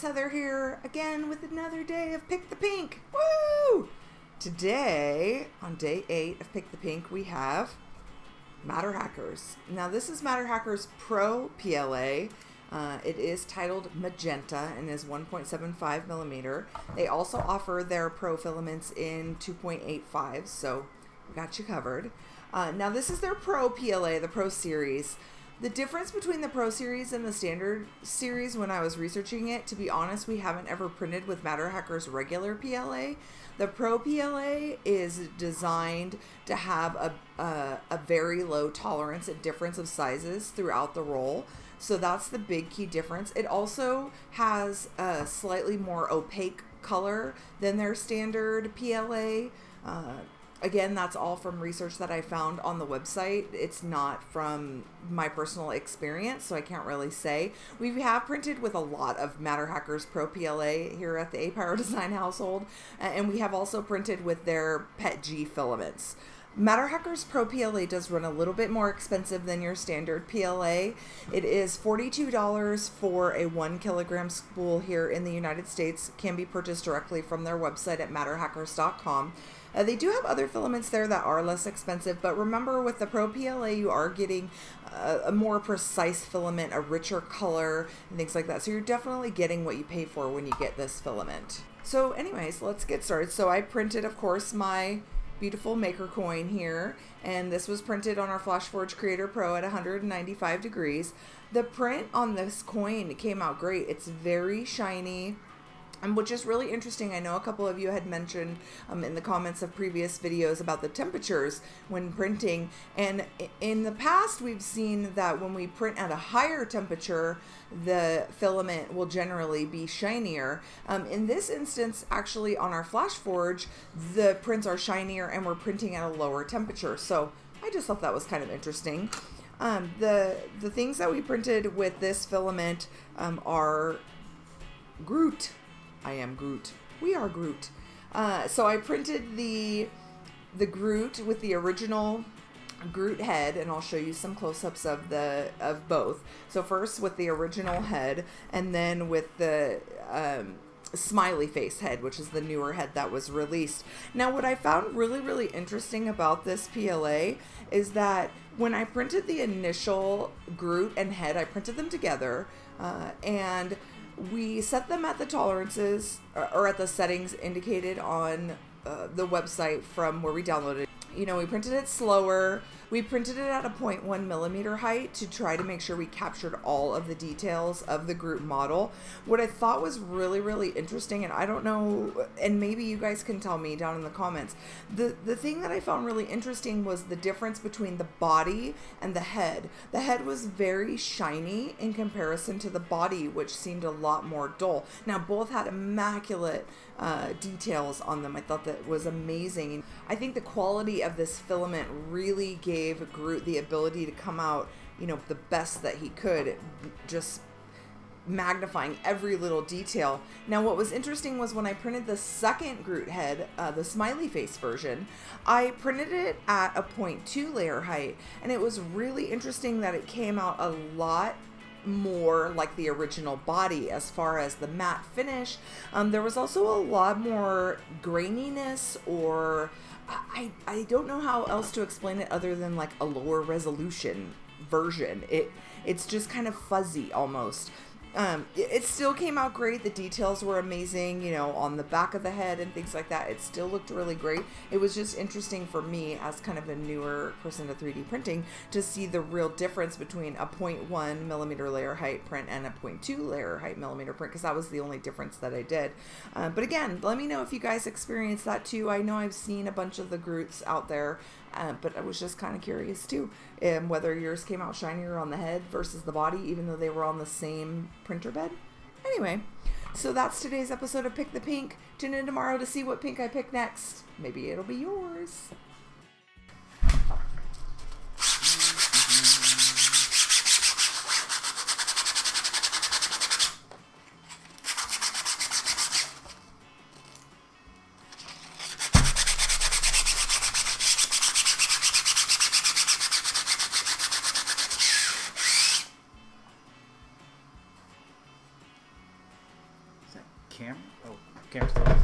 Heather here again with another day of Pick the Pink. Woo! Today, on day 8 of Pick the Pink, we have Matterhackers. Now this is Matterhackers ProPLA. It is titled Magenta and is 1.75 millimeter. They also offer their Pro filaments in 2.85, so we got you covered. Now this is their Pro PLA, the Pro Series. The difference between the Pro Series and the Standard Series, when I was researching it, to be honest, we haven't ever printed with Matterhackers regular PLA. The Pro PLA is designed to have a very low tolerance and difference of sizes throughout the roll. So that's the big key difference. It also has a slightly more opaque color than their standard PLA. Again, that's all from research that I found on the website. It's not from my personal experience, so I can't really say. We have printed with a lot of Matterhackers ProPLA here at the Apyrodesign household, and we have also printed with their PETG filaments. Matterhackers ProPLA does run a little bit more expensive than your standard PLA. It is $42 for a 1 kilogram spool here in the United States. Can be purchased directly from their website at matterhackers.com. They do have other filaments there that are less expensive, but remember with the Pro PLA you are getting a more precise filament, a richer color, and things like that. So you're definitely getting what you pay for when you get this filament. So anyways, let's get started. So I printed, of course, my beautiful maker coin here, and this was printed on our FlashForge Creator Pro at 195 degrees. The print on this coin came out great. It's very shiny. And which is really interesting. I know a couple of you had mentioned in the comments of previous videos about the temperatures when printing. And in the past, we've seen that when we print at a higher temperature, the filament will generally be shinier. In this instance, actually on our FlashForge, the prints are shinier and we're printing at a lower temperature. So I just thought that was kind of interesting. The things that we printed with this filament are Groot. I am Groot. We are Groot. So I printed the Groot with the original Groot head, and I'll show you some close-ups of both. So first with the original head, and then with the smiley face head, which is the newer head that was released. Now what I found really interesting about this PLA is that when I printed the initial Groot and head, I printed them together, and we set them at the tolerances or at the settings indicated on the website from where we downloaded. You know, we printed it slower. We printed it at a 0.1 millimeter height to try to make sure we captured all of the details of the Groot model. What I thought was really interesting, and I don't know, and maybe you guys can tell me down in the comments, the thing that I found really interesting was the difference between the body and the head. The head was very shiny in comparison to the body, which seemed a lot more dull. Now both had immaculate details on them. I thought that was amazing. I think the quality of this filament really gave Groot the ability to come out, you know, the best that he could, just magnifying every little detail. Now what was interesting was when I printed the second Groot head, the smiley face version, I printed it at a 0.2 layer height, and it was really interesting that it came out a lot more like the original body as far as the matte finish. There was also a lot more graininess, or I don't know how else to explain it other than like a lower resolution version. It's just kind of fuzzy almost. It still came out great. The details were amazing, you know, on the back of the head and things like that. It still looked really great. It was just interesting for me as kind of a newer person to 3D printing to see the real difference between a 0.1 millimeter layer height print and a 0.2 layer height millimeter print, because that was the only difference that I did. But again, let me know if you guys experienced that too. I know I've seen a bunch of the Groots out there, but I was just kind of curious too, whether yours came out shinier on the head versus the body, even though they were on the same printer bed. Anyway, so that's today's episode of Pick the Pink. Tune in tomorrow to see what pink I pick next. Maybe it'll be yours. camera still is.